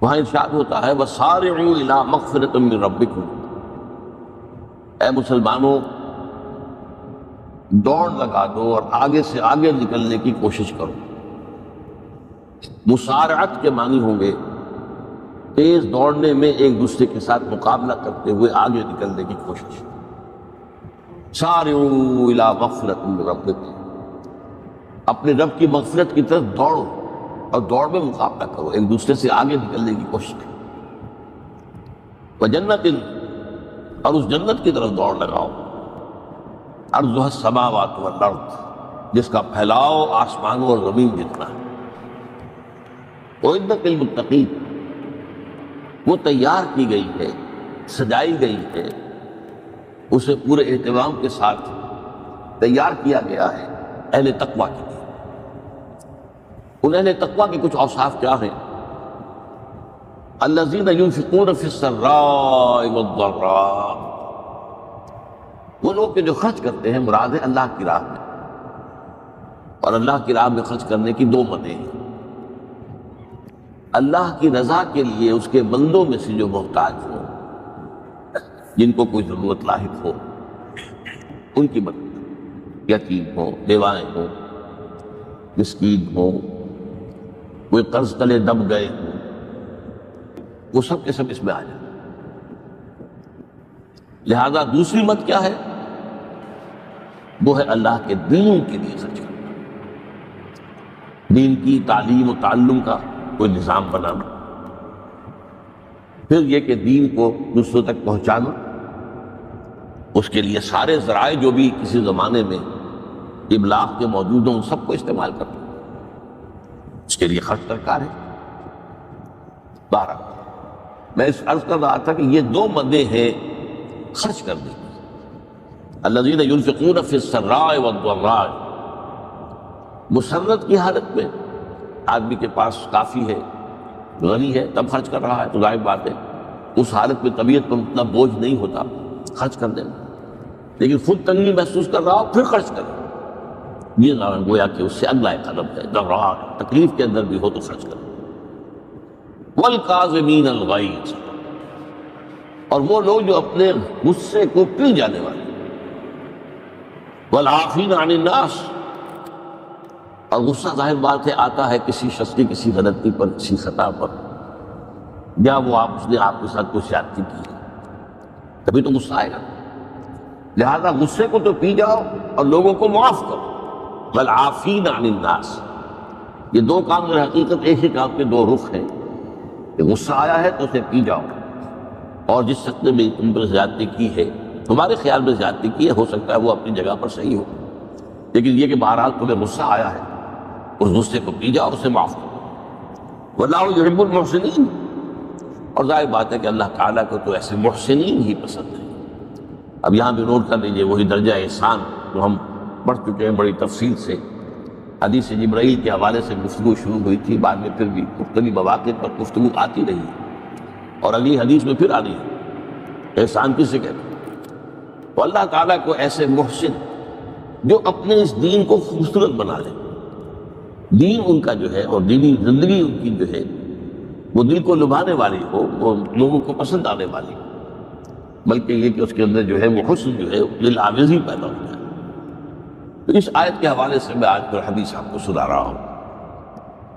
وہاں ارشاد ہوتا ہے وَسَارِعُوا إِلَىٰ مَغْفِرَةٍ مِّن رَبِّكُمْ، اے مسلمانوں دوڑ لگا دو اور آگے سے آگے نکلنے کی کوشش کرو۔ مسارعت کے معنی ہوں گے تیز دوڑنے میں ایک دوسرے کے ساتھ مقابلہ کرتے ہوئے آگے نکلنے کی کوشش۔ سارعوا الی مغفرۃ من ربکم، اپنے رب کی مغفرت کی طرف دوڑو اور دوڑ میں مقابلہ کرو، ایک دوسرے سے آگے نکلنے کی کوشش کرو۔ وجنت، اور اس جنت کی طرف دوڑ لگاؤ، عرضها السماوات والارض، جس کا پھیلاؤ آسمانوں اور زمین جتنا ہے۔ اعدت للمتقین، وہ تیار کی گئی ہے، سجائی گئی ہے، اسے پورے اہتمام کے ساتھ تیار کیا گیا ہے اہل تقویٰ کے لیے۔ ان اہل تقویٰ کے کچھ اوصاف کیا ہیں؟ الذین ينفقون فی السراء والضراء، وہ لوگ جو خرچ کرتے ہیں مراد ہے اللہ کی راہ میں، اور اللہ کی راہ میں خرچ کرنے کی دو مدیں ہیں۔ اللہ کی رضا کے لیے اس کے بندوں میں سے جو محتاج ہوں، جن کو کوئی ضرورت لاحق ہو، ان کی مدد، یتیم ہوں، بیوائیں ہوں، مسکین ہوں، کوئی قرض تلے دب گئے ہوں، وہ سب کے سب اس میں آ جائیں۔ لہذا دوسری مت کیا ہے؟ وہ ہے اللہ کے دین کے لیے خرچ کرنا، دین کی تعلیم و تعلم کا کوئی نظام بنانا، پھر یہ کہ دین کو دوسروں تک پہنچانا، اس کے لیے سارے ذرائع جو بھی کسی زمانے میں ابلاغ کے موجود ہوں ان سب کو استعمال کرنا، اس کے لیے خرچ درکار ہے۔ بہرحال میں اس عرض کر رہا تھا کہ یہ دو مدیں ہیں خرچ کرنے کی۔ الذین ينفقون فی السراء والضراء، مسرت کی حالت میں آدمی کے پاس کافی ہے، غنی ہے، تب خرچ کر رہا ہے تو ظاہر بات ہے اس حالت میں طبیعت پر اتنا بوجھ نہیں ہوتا خرچ کرنے میں، لیکن خود تنگی محسوس کر رہا ہو پھر خرچ کرے، یہ گویا کہ اس سے اگلا ایک قدم ہے، ضراء تکلیف کے اندر بھی ہو تو خرچ کرے۔ والکاظمین الغیظ، اور وہ لوگ جو اپنے غصے کو پی جانے والے، والعافین عن الناس، اور غصہ ظاہر بات ہے آتا ہے کسی شخص کی کسی غلطی پر، کسی خطا پر، یا وہ اس نے آپ کے ساتھ کوئی زیادتی کی ہے، تبھی تو غصہ آئے گا۔ لہذا غصے کو تو پی جاؤ اور لوگوں کو معاف کرو۔ والعافین عن الناس، یہ دو کام در حقیقت ایک ہی کام کے دو رخ ہیں، کہ غصہ آیا ہے تو اسے پی جاؤ، اور جس شخص نے بھی تم پر زیادتی کی ہے، تمہارے خیال میں زیادتی کی ہے، ہو سکتا ہے وہ اپنی جگہ پر صحیح ہو، لیکن یہ کہ بہرحال تمہیں غصہ آیا ہے، اس غصے کو پی جاؤ، اسے معاف کرو۔ واللہ یحب المحسنین، اور ظاہر بات ہے کہ اللہ تعالیٰ کو تو ایسے محسنین ہی پسند ہے۔ اب یہاں بھی نوٹ کر لیجیے وہی درجہ احسان جو ہم پڑھ چکے ہیں بڑی تفصیل سے، حدیث جبرائیل کے حوالے سے گفتگو شروع ہوئی تھی، بعد میں پھر بھی مختلف مواقع پر گفتگو آتی رہی، اور اگلی حدیث میں پھر آنی ہے احسان کسے کہتے ہیں۔ تو اللہ تعالیٰ کو ایسے محسن جو اپنے اس دین کو خوبصورت بنا لے، دین ان کا جو ہے اور دینی زندگی ان کی جو ہے وہ دل کو لبھانے والی ہو، وہ لوگوں کو پسند آنے والی ہو، بلکہ یہ کہ اس کے اندر جو ہے وہ حسن جو ہے دل آویزی پیدا ہو جائے۔ تو اس آیت کے حوالے سے میں آج پر حدیث آپ کو سنا رہا ہوں۔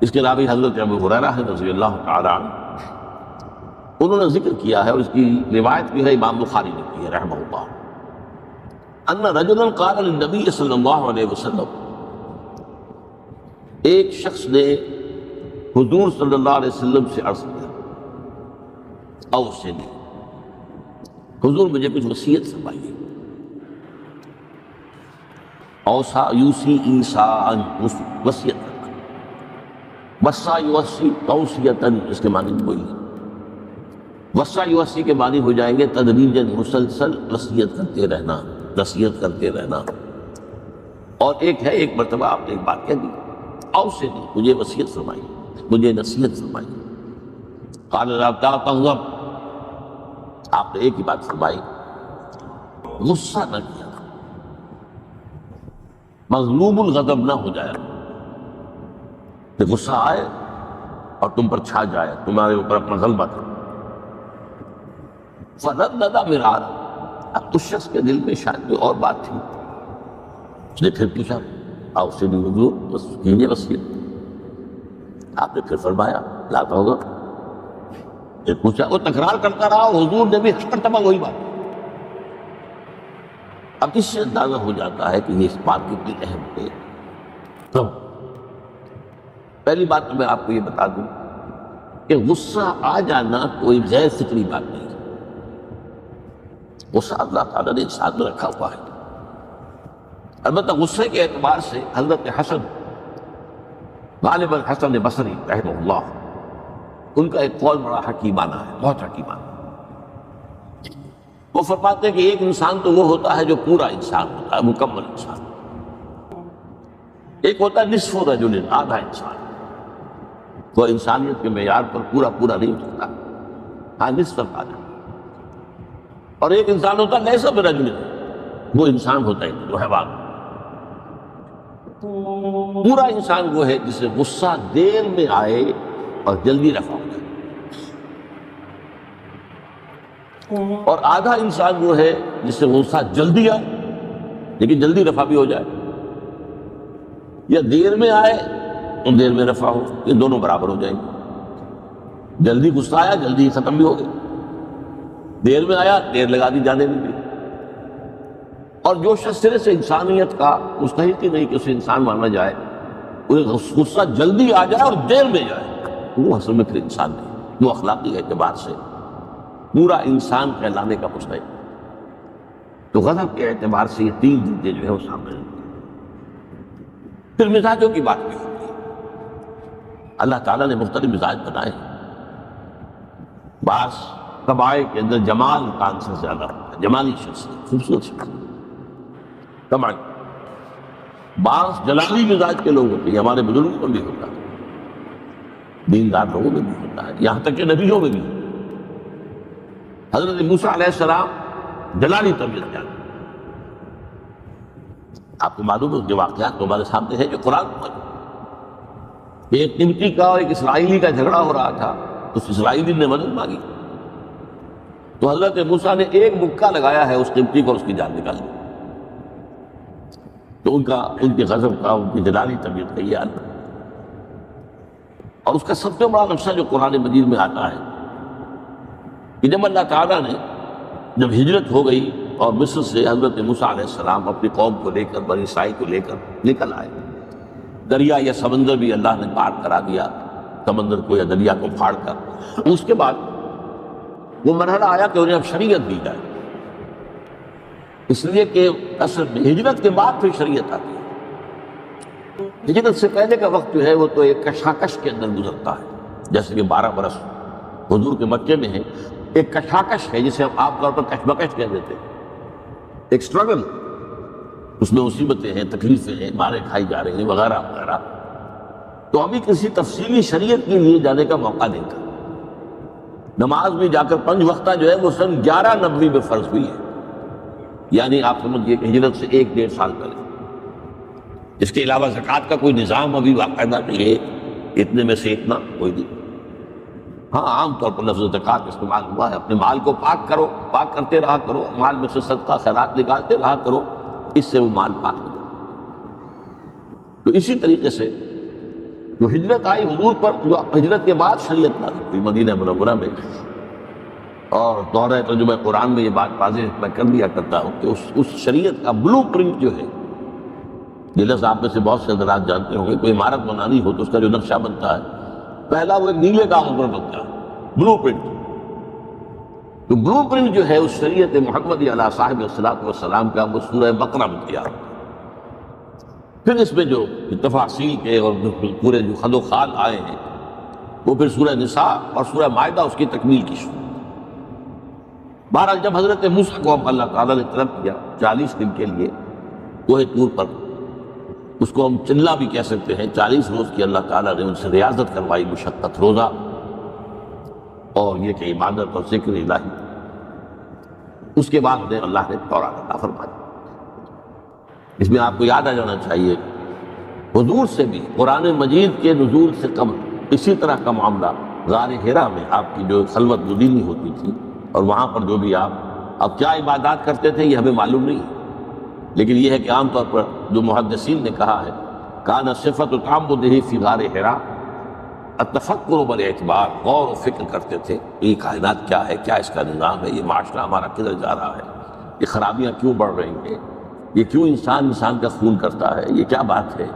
اس کے راوی حضرت ابو ہریرہ رضی اللہ تعالی عنہ، انہوں نے ذکر کیا ہے، اور اس کی روایت بھی ہے امام بخاری نے کی ہے رحمہ اللہ، ان رجلا قال للنبی صلی اللہ علیہ وسلم، ایک شخص نے حضور صلی اللہ علیہ وسلم سے عرض کیا، اوصنی، حضور مجھے کچھ وصیت فرمائیے۔ اوصا یوصی ایصاء، وصیت کرنا، وصا یوصی توصیۃً، اس کے معنی وہی ہے۔ وصا یوصی کے معنی ہو جائیں گے تدریجاً مسلسل وصیت کرتے رہنا، نصیحت کرتے رہنا، اور ایک ہے ایک مرتبہ آپ نے ایک بات کہہ دی، اوصنی، مجھے وصیت فرمائیے، مجھے نصیحت فرمائیے۔ قال لا تغضب، آپ نے ایک ہی بات فرمائی، غصہ نہ کیا، مغلوب الغضب نہ ہو جائے، کہ غصہ آئے اور تم پر چھا جائے، تمہارے اوپر اپنا غلبہ کرے۔ فردد مرارا، اب اس شخص کے دل میں شاید کوئی اور بات تھی، اس نے پھر پوچھا اوصنی حضور، بس کیجیے وصیت۔ آپ نے پھر فرمایا لاتا ہوگا، پھر پوچھا، وہ تکرار کرتا رہا، حضور نے بھی ہر مرتبہ وہی بات۔ اب اس سے اندازہ ہو جاتا ہے کہ یہ اس بات کتنی اہم ہے۔ تو پہلی بات تو میں آپ کو یہ بتا دوں کہ غصہ آ جانا کوئی غیر فطری بات نہیں ہے، غصہ اللہ تعالیٰ نے انسان میں رکھا ہوا ہے۔ البتہ غصے کے اعتبار سے حضرت حسن غالب الحسن بصری رحمہ اللہ، ان کا ایک قول بڑا حکیمانہ ہے، بہت حکیمانہ۔ وہ فرماتے ہیں کہ ایک انسان تو وہ ہوتا ہے جو پورا انسان ہوتا ہے، مکمل انسان، ایک ہوتا ہے نصف رجل، آدھا انسان، وہ انسانیت کے معیار پر پورا نہیں ہوتا، ہاں نصف آدھا۔ اور ایک انسان ہوتا ہے لیس برجل، وہ انسان ہوتا ہے جو حیوان۔ پورا انسان وہ ہے جسے غصہ دیر میں آئے اور جلدی رفع ہو جائے، اور آدھا انسان وہ ہے جسے غصہ جلدی آئے لیکن جلدی رفع بھی ہو جائے، یا دیر میں آئے اور دیر میں رفع ہو، یہ دونوں برابر ہو جائیں گے۔ جلدی غصہ آیا جلدی ختم بھی ہو گیا، دیر میں آیا دیر لگا دی جانے میں بھی۔ اور جو شخص سرے سے انسانیت کا مستحق ہی نہیں کہ اسے انسان مانا جائے، انہیں غصہ جلدی آ جائے اور دیر میں جائے، وہ اصل میں پھر انسان نہیں، وہ اخلاقی اعتبار سے پورا انسان کہلانے کا مستحق۔ تو غضب کے اعتبار سے یہ تین چیزیں جو ہے وہ سامنے ہیں۔ پھر مزاجوں کی بات بھی ہوتی ہے، اللہ تعالیٰ نے مختلف مزاج بنائے ہیں۔ بعض قبائل کے اندر جمال کان سے زیادہ ہوتا ہے، جمالی شخص، خوبصورت شخص کمال۔ بعض جلالی مزاج کے لوگ ہوتے ہیں، ہمارے بزرگوں میں بھی ہوتا ہے، دیندار لوگوں میں بھی ہوتا ہے، یہاں تک کہ نبیوں میں بھی۔ حضرت موسیٰ علیہ السلام جلالی طبیعت جانتے، آپ کو معلوم ہے اس کے واقعات تمہارے سامنے ہے جو قرآن میں موجود۔ ایک قبطی کا اور ایک اسرائیلی کا جھگڑا ہو رہا تھا، تو اس اسرائیلی نے مدد مانگی، تو حضرت موسیٰ نے ایک مکہ لگایا ہے اس قبطی کو، اس کی جان نکال دی۔ تو ان کے غضب کا، ان کی جلالی طبیعت کا یہ حال۔ اور اس کا سب سے بڑا نقشہ جو قرآن مجید میں آتا ہے کہ جب اللہ تعالیٰ نے جب ہجرت ہو گئی اور مصر سے حضرت موسیٰ علیہ السلام اپنی قوم کو لے کر، بنی اسرائیل کو لے کر نکل آئے، دریا یا سمندر بھی اللہ نے پار کرا دیا، سمندر کو یا دریا کو پھاڑ کر۔ اس کے بعد وہ مرحلہ آیا کہ انہیں اب شریعت دی جائے، اس لیے کہ اصل میں ہجرت کے بعد پھر شریعت آتی ہے۔ ہجرت سے پہلے کا وقت جو ہے وہ تو ایک کشاکش کے اندر گزرتا ہے، جیسے کہ 12 برس حضور کے مکے میں ہے، ایک کشاکش ہے جسے ہم عام طور پر کشمکش کہہ دیتے ہیں، ایک سٹرگل، اس میں مصیبتیں ہیں، تکلیفیں ہیں، مارے کھائی جا رہے ہیں وغیرہ وغیرہ۔ تو ابھی کسی تفصیلی شریعت کے لیے جانے کا موقع نہیں تھا۔ نماز بھی جا کر 5 وقتہ جو ہے وہ سن 1190 میں فرض ہوئی ہے، یعنی آپ سمجھئے کہ ہجرت سے 1-1.5 سال پہلے۔ اس کے علاوہ زکوٰۃ کا کوئی نظام ابھی باقاعدہ نہیں ہے، اتنے میں سے اتنا کوئی نہیں۔ ہاں عام طور پر لفظ زکوٰۃ استعمال ہوا ہے، اپنے مال کو پاک کرو، پاک کرتے رہا کرو، مال میں سے صدقہ خیرات نکالتے رہا کرو، اس سے وہ مال پاک ہو جائے۔ تو اسی طریقے سے جو ہجرت آئی حضور پر، جو ہجرت کے بعد شریعت نازل ہوئی مدینہ منورہ میں، اور دورہ ترجمہ قرآن میں یہ بات واضح میں کر دیا کرتا ہوں کہ اس شریعت کا بلو پرنٹ جو ہے، یہ لفظ آپ میں سے بہت سے حضرات جانتے ہوں گے، کوئی عمارت بنانی ہو تو اس کا جو نقشہ بنتا ہے، پہلا وہ ایک نیلے کاغذ پر بنتا ہے، بلو پرنٹ۔ تو بلو پرنٹ جو ہے اس شریعت محمدی علیہ صاحب الصلاۃ والسلام کا، وہ سورہ بقرہ میں تیار ہوتا ہے۔ پھر اس میں جو تفاصیل کے اور پورے جو خد و خال آئے ہیں، وہ پھر سورہ نساء اور سورہ مائدہ اس کی تکمیل کی شروع۔ بہرحال جب حضرت موسیٰ کو اللہ تعالیٰ نے طلب کیا 40 دن کے لیے کوہ طور پر، اس کو ہم چلہ بھی کہہ سکتے ہیں، 40 روز کی اللہ تعالیٰ نے ان سے ریاضت کروائی، مشقت، روزہ اور یہ کہ عبادت اور ذکر الہی۔ اس کے بعد انہیں اللہ نے تورات عطا فرمائی۔ اس میں آپ کو یاد آ جانا چاہیے، حضور سے بھی قرآن مجید کے نزول سے قبل اسی طرح کا معاملہ غار حرا میں آپ کی جو خلوت گزینی ہوتی تھی، اور وہاں پر جو بھی آپ اب کیا عبادات کرتے تھے یہ ہمیں معلوم نہیں، لیکن یہ ہے کہ عام طور پر جو محدثین نے کہا ہے کان صفت تعبدہ فی غار حرا التفکر بالاعتبار، غور و فکر کرتے تھے یہ کائنات کیا ہے، کیا اس کا نظام ہے، یہ معاشرہ ہمارا کدھر جا رہا ہے، یہ خرابیاں کیوں بڑھ رہی ہیں، یہ کیوں انسان کا خون کرتا ہے، یہ کیا بات ہے،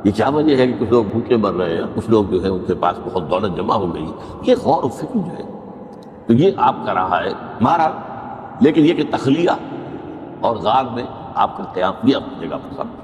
یہ کیا وجہ ہے کہ کچھ لوگ بھوکے مر رہے ہیں، کچھ لوگ جو ہے ان کے پاس بہت دولت جمع ہو گئی، یہ غور و فکر جو ہے تو یہ آپ کا رہا ہے مارا، لیکن یہ کہ تخلیہ اور غار میں آپ کا قیام یہ اپنی جگہ پر سب